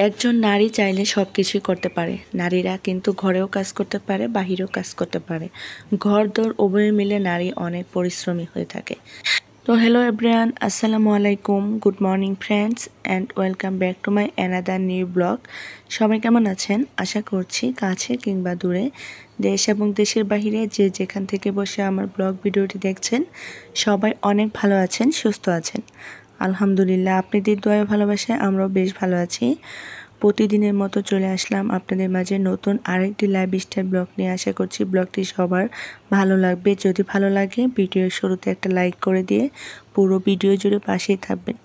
একজন নারী চাইলে সব কিছুই করতে পারে। নারীরা কিন্তু ঘরেও কাজ করতে পারে, বাহিরেও কাজ করতে পারে। ঘর-দোর উভয়ে মিলে নারী অনেক পরিশ্রমী হয়ে থাকে। তো হ্যালো এভরিওয়ান, আসসালামু আলাইকুম, good morning friends and welcome back to my another new blog. সবাই কেমন আছেন? আশা করছি কাছে কিংবা দূরে, দেশ এবং দেশের বাহিরে যে যেখান থেকে বসে আমার ব্লগ ভিডিওটি দেখছেন, সবাই অনেক ভালো আছেন, সুস্থ আছেন। আলহামদুলিল্লাহ, আপনাদের দয়া ভালোবাসায় আমরাও বেশ ভালো আছি। প্রতিদিনের মতো চলে আসলাম আপনাদের মাঝে নতুন আরেকটি লাইফস্টাইল ব্লগ নিয়ে। আশা করছি ব্লগটি সবার ভালো লাগবে। যদি ভালো লাগে ভিডিওর শুরুতে একটা লাইক করে দিয়ে পুরো ভিডিও জুড়ে পাশেই থাকবেন।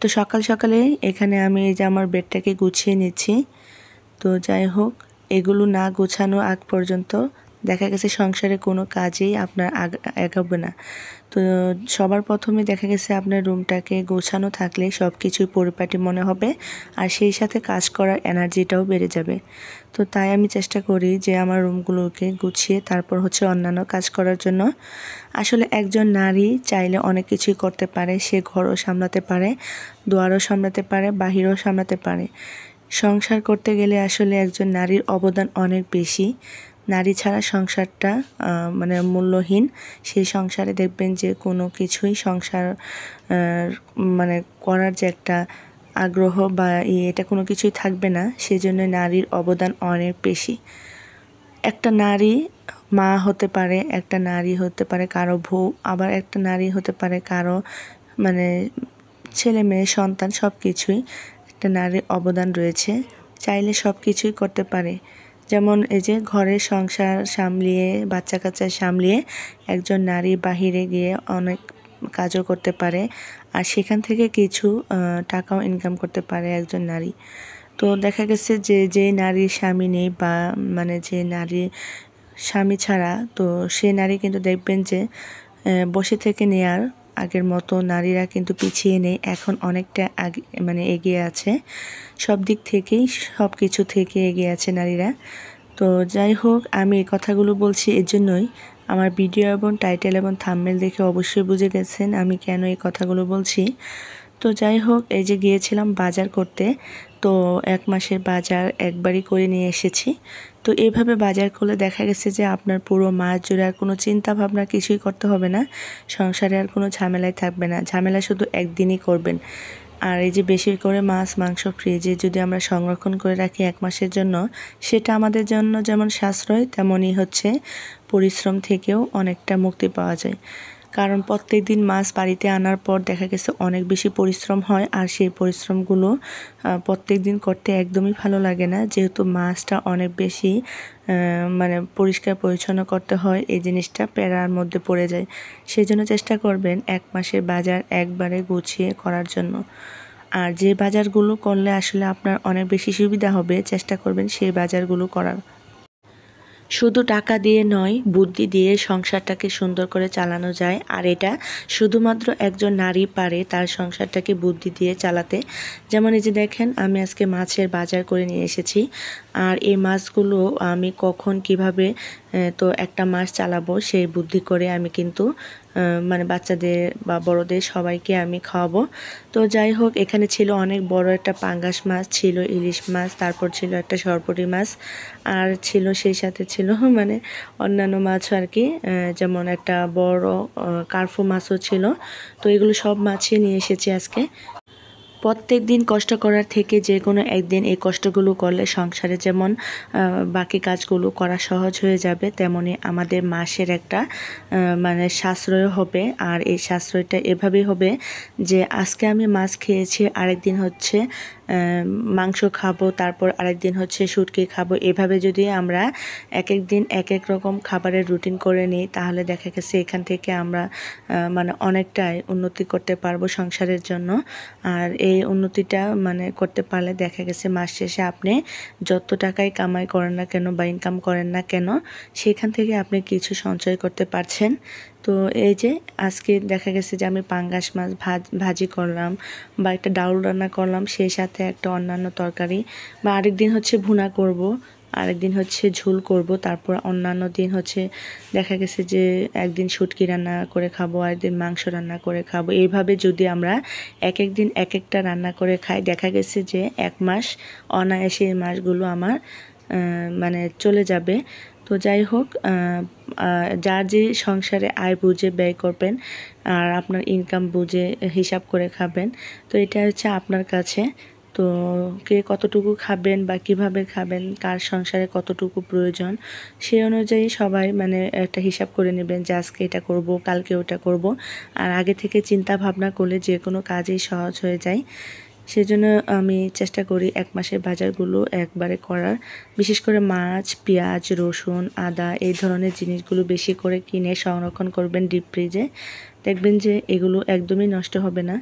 তো সকাল সকালে এখানে আমি এই যে আমার বেডটাকে গুছিয়ে নিচ্ছি। তো যাই হোক, এগুলো না গোছানো আগ পর্যন্ত দেখা গেছে সংসারে কোনো কাজেই আপনার এগোবে না। তো সবার প্রথমে দেখা গেছে আপনার রুমটাকে গোছানো থাকলে সব কিছুই পরিপাটি মনে হবে, আর সেই সাথে কাজ করার এনার্জিটাও বেড়ে যাবে। তো তাই আমি চেষ্টা করি যে আমার রুমগুলোকে গুছিয়ে তারপর অন্যান্য কাজ করার জন্য। আসলে একজন নারী চাইলে অনেক কিছুই করতে পারে। সে ঘরও সামলাতে পারে, দুয়ারও সামলাতে পারে, বাহিরও সামলাতে পারে। সংসার করতে গেলে আসলে একজন নারীর অবদান অনেক বেশি। নারী ছাড়া সংসারটা মূল্যহীন। সেই সংসারে দেখবেন যে কোনো কিছুই সংসার করার যে একটা আগ্রহ বা এটা কোনো কিছুই থাকবে না। সেজন্য নারীর অবদান অনেক বেশি। একটা নারী মা হতে পারে, একটা নারী হতে পারে কারো বউ, আবার একটা নারী হতে পারে কারো ছেলে মেয়ে সন্তান, সব কিছুই একটা নারীর অবদান রয়েছে। চাইলে সব কিছুই করতে পারে। যেমন এই যে ঘরের সংসার সামলিয়ে, বাচ্চা কাচ্চা সামলিয়ে একজন নারী বাহিরে গিয়ে অনেক কাজও করতে পারে, আর সেখান থেকে কিছু টাকাও ইনকাম করতে পারে একজন নারী। তো দেখা গেছে যে নারীর স্বামী নেই বা যে নারী স্বামী ছাড়া, তো সে নারী কিন্তু দেখবেন যে বসে থেকে নেয়ার আগের মতো নারীরা কিন্তু পিছিয়ে নেই। এখন অনেকটা আগে এগিয়ে আছে, সব দিক থেকেই, সব কিছু থেকে এগিয়ে আছে নারীরা। তো যাই হোক, আমি এই কথাগুলো বলছি এর জন্যই, আমার ভিডিও এবং টাইটেল এবং থাম্বনেল দেখে অবশ্যই বুঝে গেছেন আমি কেন এই কথাগুলো বলছি। তো যাই হোক, এই যে গিয়েছিলাম বাজার করতে, তো 1 মাসের বাজার একবারই করে নিয়ে এসেছি। তো এভাবে বাজার করলে দেখা গেছে যে আপনার পুরো মাস জুড়ে আর কোনো চিন্তা ভাবনা কিছুই করতে হবে না। সংসারে আর কোনো ঝামেলাই থাকবে না। ঝামেলা শুধু একদিনই করবেন। আর এই যে বেশি করে মাছ মাংস ফ্রিজে যদি আমরা সংরক্ষণ করে রাখি 1 মাসের জন্য, সেটা আমাদের জন্য যেমন সাশ্রয়, তেমনই পরিশ্রম থেকেও অনেকটা মুক্তি পাওয়া যায়। কারণ প্রত্যেক দিন মাছ বাড়িতে আনার পর দেখা গেছে অনেক বেশি পরিশ্রম হয়, আর সেই পরিশ্রমগুলো প্রত্যেক দিন করতে একদমই ভালো লাগে না, যেহেতু মাছটা অনেক বেশি পরিষ্কার পরিচ্ছন্ন করতে হয়। এই জিনিসটা প্যারার মধ্যে পড়ে যায়। সেই জন্য চেষ্টা করবেন 1 মাসের বাজার একবারে গুছিয়ে করার জন্য। আর যে বাজারগুলো করলে আসলে আপনার অনেক বেশি সুবিধা হবে, চেষ্টা করবেন সেই বাজারগুলো করার। শুধু টাকা দিয়ে নয়, বুদ্ধি দিয়ে সংসারটাকে সুন্দর করে চালানো যায়, আর এটা শুধুমাত্র একজন নারী পারে তার সংসারটাকে বুদ্ধি দিয়ে চালাতে। যেমন এই যে দেখেন, আমি আজকে মাছের বাজার করে নিয়ে এসেছি, আর এই মাছগুলো আমি কখন কিভাবে তো একটা মাস চালাবো সেই বুদ্ধি করে আমি কিন্তু বাচ্চাদের বা বড়দের সবাইকে আমি খাওয়াবো। তো যাই হোক, এখানে ছিল অনেক বড় একটা পাঙ্গাস মাছ, ছিল ইলিশ মাছ, তারপর ছিল একটা সরপুঁটি মাছ, আর ছিল সেই সাথে ছিল অন্যান্য মাছ আর কি, যেমন একটা বড় কার্ফু মাছও ছিল। তো এগুলো সব মাছই নিয়ে এসেছি আজকে। প্রত্যেক দিন কষ্ট করার থেকে যে কোনো একদিন এই কষ্টগুলো করলে সংসারে যেমন বাকি কাজগুলো করা সহজ হয়ে যাবে, তেমনি আমাদের মাসের একটা সাশ্রয় হবে। আর এই সাশ্রয়টা এভাবেই হবে যে আজকে আমি মাছ খেয়েছি, আরেকদিন মাংস খাবো, তারপর আরেকদিন শুটকি খাবো। এভাবে যদি আমরা এক এক দিন এক এক রকম খাবারের রুটিন করে নিই, তাহলে দেখা গেছে এখান থেকে আমরা অনেকটাই উন্নতি করতে পারবো সংসারের জন্য। আর এই উন্নতিটা করতে পারলে দেখা গেছে মাস শেষে আপনি যত টাকাই কামাই করেন না কেন বা ইনকাম করেন না কেন, সেখান থেকে আপনি কিছু সঞ্চয় করতে পারছেন। তো এই যে আজকে দেখা গেছে যে আমি পাঙ্গাস মাছ ভাজি করলাম, বা একটা ডাউল রান্না করলাম, সেই সাথে একটা অন্যান্য তরকারি, বা আরেকদিন ভুনা করব। আরেকদিন হচ্ছে ঝোল করব, তারপর অন্যান্য দিন হচ্ছে দেখা গেছে যে একদিন শুটকি রান্না করে খাবো, আরেকদিন মাংস রান্না করে খাবো। এইভাবে যদি আমরা এক এক দিন এক একটা রান্না করে খাই, দেখা গেছে যে 1 মাস অনায়াসে এই মাসগুলো আমার মানে চলে যাবে। তো যাই হোক, যার যে সংসারে আয় বুঝে ব্যয় করবেন আর আপনার ইনকাম বুঝে হিসাব করে খাবেন। তো এটা হচ্ছে আপনার কাছে। তো কে কতটুকু খাবেন বা কিভাবে খাবেন, কার সংসারে কতটুকু প্রয়োজন, সেই অনুযায়ী সবাই মানে একটা হিসাব করে নেবেন যে আজকে এটা করব, কালকে ওটা করব। আর আগে থেকে চিন্তা ভাবনা করলে যে কোনো কাজই সহজ হয়ে যায়। সেজন্য আমি চেষ্টা করি 1 মাসের বাজারগুলো একবারে করার। বিশেষ করে মাছ, পেঁয়াজ, রসুন, আদা এই ধরনের জিনিসগুলো বেশি করে কিনে সংরক্ষণ করবেন ডিপ ফ্রিজে। দেখবেন যে এগুলো একদমই নষ্ট হবে না।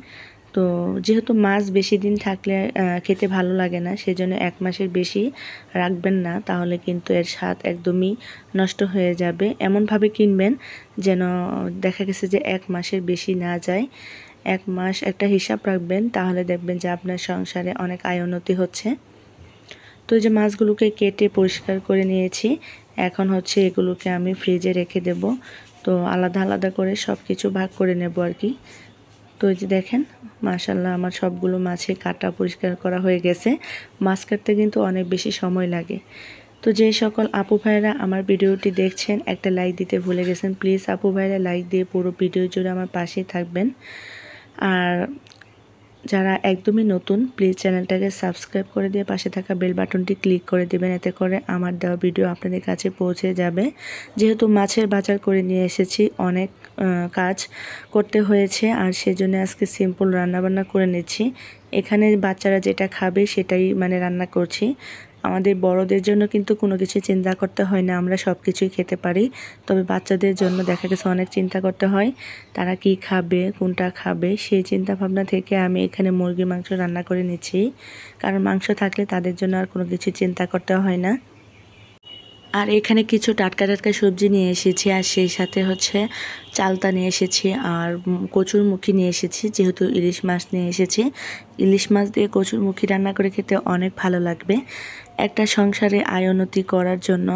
তো যেহেতু মাছ বেশি দিন থাকলে খেতে ভালো লাগে না, সেজন্য 1 মাসের বেশি রাখবেন না, তাহলে কিন্তু এর স্বাদ একদমই নষ্ট হয়ে যাবে। এমনভাবে কিনবেন যেন দেখা গেছে যে 1 মাসের বেশি না যায়। 1 মাস একটা হিসাব রাখবেন, তাহলে দেখবেন যে আপনার সংসারে অনেক আয় উন্নতি হচ্ছে। তো এই যে মাছগুলোকে কেটে পরিষ্কার করে নিয়েছি, এখন হচ্ছে এগুলোকে আমি ফ্রিজে রেখে দেব। তো আলাদা আলাদা করে সব কিছু ভাগ করে নেব আর কি। তো এই যে দেখেন, মাশাআল্লাহ আমার সবগুলো মাছে কাটা পরিষ্কার করা হয়ে গেছে। মাছ কাটতে কিন্তু অনেক বেশি সময় লাগে। তো যে সকল আপু ভাইরা আমার ভিডিওটি দেখছেন, একটা লাইক দিতে ভুলে গেছেন, প্লিজ আপু ভাইরা লাইক দিয়ে পুরো ভিডিও জুড়ে আমার পাশেই থাকবেন। আর যারা একদমই নতুন, প্লিজ চ্যানেলটাকে সাবস্ক্রাইব করে দিয়ে পাশে থাকা বেল বাটনটি ক্লিক করে দেবেন, এতে করে আমার দেওয়া ভিডিও আপনাদের কাছে পৌঁছে যাবে। যেহেতু মাছের বাজার করে নিয়ে এসেছি, অনেক কাজ করতে হয়েছে, আর সেজন্য আজকে সিম্পল রান্নাবান্না করে নিচ্ছি। এখানে বাচ্চারা যেটা খাবে সেটাই মানে রান্না করছি। আমাদের বড়দের জন্য কিন্তু কোনো কিছু চিন্তা করতে হয় না, আমরা সব কিছুই খেতে পারি। তবে বাচ্চাদের জন্য দেখা গেছে অনেক চিন্তা করতে হয়, তারা কি খাবে, কোনটা খাবে, সেই চিন্তা ভাবনা থেকে আমি এখানে মুরগির মাংস রান্না করে নিচ্ছি। কারণ মাংস থাকলে তাদের জন্য আর কোনো কিছু চিন্তা করতে হয় না। আর এখানে কিছু টাটকা টাটকা সবজি নিয়ে এসেছি, আর সেই সাথে হচ্ছে চালতা নিয়ে এসেছি, আর কচুরমুখী নিয়ে এসেছি। যেহেতু ইলিশ মাছ নিয়ে এসেছি, ইলিশ মাছ দিয়ে কচুরমুখী রান্না করে খেতে অনেক ভালো লাগবে। একটা সংসারে আয় উন্নতি করার জন্য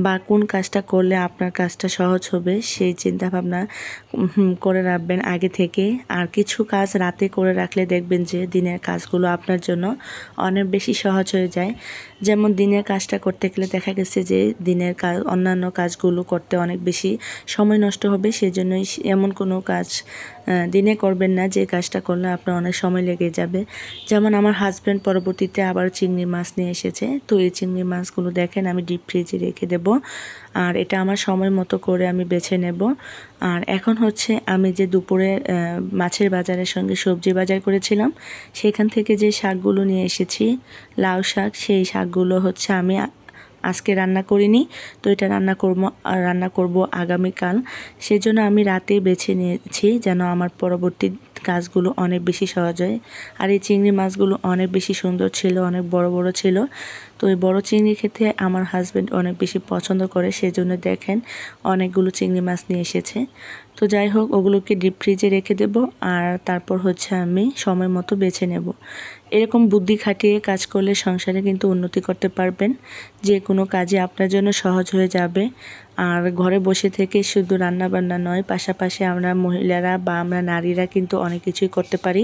বা কোন কাজটা করলে আপনার কাজটা সহজ হবে সেই চিন্তা ভাবনা করে রাখবেন আগে থেকে। আর কিছু কাজ রাতে করে রাখলে দেখবেন যে দিনের কাজগুলো আপনার জন্য অনেক বেশি সহজ হয়ে যায়। যেমন দিনের কাজটা করতে গেলে দেখা গেছে যে দিনের কাজ অন্যান্য কাজগুলো করতে অনেক বেশি সময় নষ্ট হবে। সেজন্যই এমন কোনো কাজ দিনে করবেন না যে কাজটা করলে আপনার অনেক সময় লেগে যাবে। যেমন আমার হাজব্যান্ড পরবর্তীতে আবার চিংড়ি মাছ নিয়ে এসেছে। তো এই চিংড়ি মাছগুলো দেখেন আমি ডিপ ফ্রিজে রেখে দেব, আর এটা আমার সময় মতো করে আমি বেছে নেব। আর এখন হচ্ছে আমি যে দুপুরে মাছের বাজারের সঙ্গে সবজি বাজার করেছিলাম, সেখান থেকে যে শাকগুলো নিয়ে এসেছি, লাউ শাক, সেই শাকগুলো হচ্ছে আমি আজকে রান্না করিনি। তো এটা রান্না করব আগামীকাল। সেজন্য আমি রাতেই বেছে নিয়েছি যেন আমার পরবর্তী কাজগুলো অনেক বেশি সহজ হয়। আর এই চিংড়ি মাছগুলো অনেক বেশি সুন্দর ছিল, অনেক বড় বড় ছিল। তো এই বড় চিংড়ি খেতে আমার হাজব্যান্ড অনেক বেশি পছন্দ করে, সেজন্য দেখেন অনেকগুলো চিংড়ি মাছ নিয়ে এসেছে। তো যাই হোক, ওগুলোকে ডিপ ফ্রিজে রেখে দেব, আর তারপর হচ্ছে আমি সময় মতো বেছে নেব। এরকম বুদ্ধি খাটিয়ে কাজ করলে সংসারে কিন্তু উন্নতি করতে পারবেন। যে কোনো কাজে আপনার জন্য সহজ হয়ে যাবে। আর ঘরে বসে থেকে শুধু রান্না বান্না নয়, পাশাপাশি আমরা মহিলারা বা আমরা নারীরা কিন্তু অনেক কিছুই করতে পারি।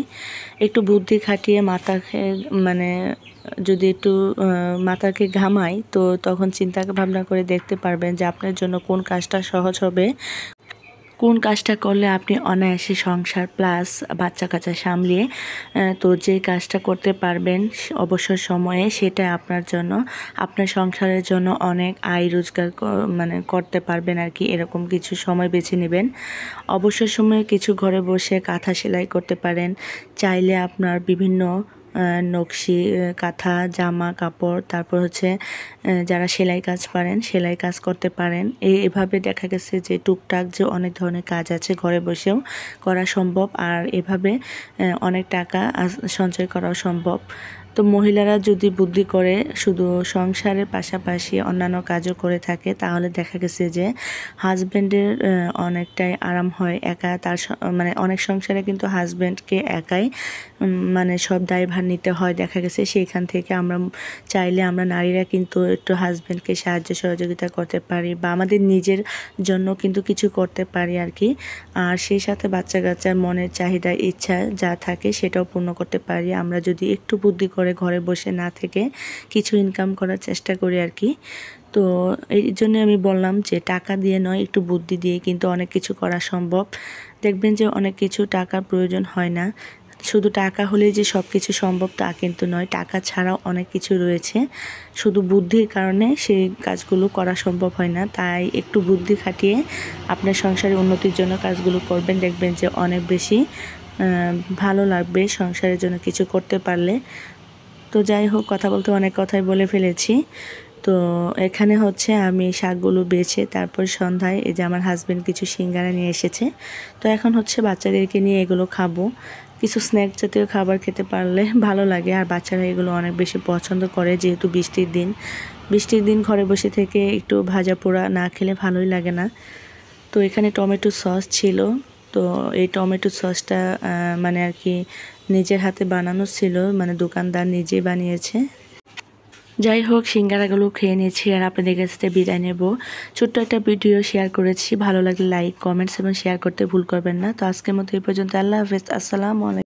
একটু বুদ্ধি খাটিয়ে মানে যদি একটু মাথাকে ঘামাই, তো তখন চিন্তা ভাবনা করে দেখতে পারবেন যে আপনার জন্য কোন কাজটা সহজ হবে, কোন কাজটা করলে আপনি অনায়াসে সংসার প্লাস বাচ্চা কাচ্চা সামলিয়ে তো যে কাজটা করতে পারবেন অবসর সময়ে, সেটা আপনার জন্য, আপনার সংসারের জন্য অনেক আয় রোজগার মানে করতে পারবেন আর কি। এরকম কিছু সময় বেছে নেবেন। অবসর সময়ে কিছু ঘরে বসে কাঁথা সেলাই করতে পারেন। চাইলে আপনার বিভিন্ন নকশি কাঁথা, জামা কাপড়, তারপর হচ্ছে যারা সেলাই কাজ পারেন সেলাই কাজ করতে পারেন। এভাবে দেখা গেছে যে টুকটাক যে অনেক ধরনের কাজ আছে ঘরে বসেও করা সম্ভব, আর এভাবে অনেক টাকা সঞ্চয় করাও সম্ভব। তো মহিলারা যদি বুদ্ধি করে শুধু সংসারের পাশাপাশি অন্যান্য কাজও করে থাকে তাহলে দেখা গেছে যে হাজব্যান্ডের অনেকটাই আরাম হয়। একা তার মানে অনেক সংসারে কিন্তু হাজব্যান্ডকে একাই মানে সব দায়ভার নিতে হয়। দেখা গেছে সেইখান থেকে আমরা চাইলে আমরা নারীরা কিন্তু একটু হাজব্যান্ডকে সাহায্য সহযোগিতা করতে পারি বা আমাদের নিজের জন্য কিন্তু কিছু করতে পারি আর কি। আর সেই সাথে বাচ্চা কাচ্চার মনের চাহিদা ইচ্ছা যা থাকে সেটাও পূর্ণ করতে পারি আমরা যদি একটু বুদ্ধি করে ঘরে বসে না থেকে কিছু ইনকাম করার চেষ্টা করি আর কি। তো এই জন্য আমি বললাম যে টাকা দিয়ে নয়, একটু বুদ্ধি দিয়ে কিন্তু অনেক কিছু করা সম্ভব। দেখবেন যে অনেক কিছু টাকার প্রয়োজন হয় না, শুধু টাকা হলেই যে সব কিছু সম্ভব তা কিন্তু নয়, টাকা ছাড়াও অনেক কিছু রয়েছে। শুধু বুদ্ধির কারণে সেই কাজগুলো করা সম্ভব হয় না। তাই একটু বুদ্ধি খাটিয়ে আপনার সংসারের উন্নতির জন্য কাজগুলো করবেন, দেখবেন যে অনেক বেশি ভালো লাগবে সংসারের জন্য কিছু করতে পারলে। তো যাই হোক, কথা বলতে অনেক কথাই বলে ফেলেছি। তো এখানে হচ্ছে আমি শাকগুলো বেছে তারপর সন্ধ্যায় এই যে আমার হাজব্যান্ড কিছু সিঙ্গারা নিয়ে এসেছে। তো এখন হচ্ছে বাচ্চাদেরকে নিয়ে এগুলো খাবো। কিছু স্ন্যাক জাতীয় খাবার খেতে পারলে ভালো লাগে, আর বাচ্চারা এগুলো অনেক বেশি পছন্দ করে যেহেতু বৃষ্টির দিন ঘরে বসে থেকে একটু ভাজা পোড়া না খেলে ভালোই লাগে না। তো এখানে টমেটো সস ছিল, তো এই টমেটো সসটা মানে আর কি নিজের হাতে বানানো ছিল, মানে দোকানদার নিজে বানিয়েছে। যাই হোক, সিঙ্গারাগুলো খেয়ে নিয়েছি আর আপনাদের কাছ থেকে বিদায় নেব। ছোট্ট একটা ভিডিও শেয়ার করেছি, ভালো লাগলে লাইক কমেন্টস এবং শেয়ার করতে ভুল করবেন না। তো আজকের মতো এই পর্যন্ত, আল্লাহ হাফেজ, আসসালামু আলাইকুম।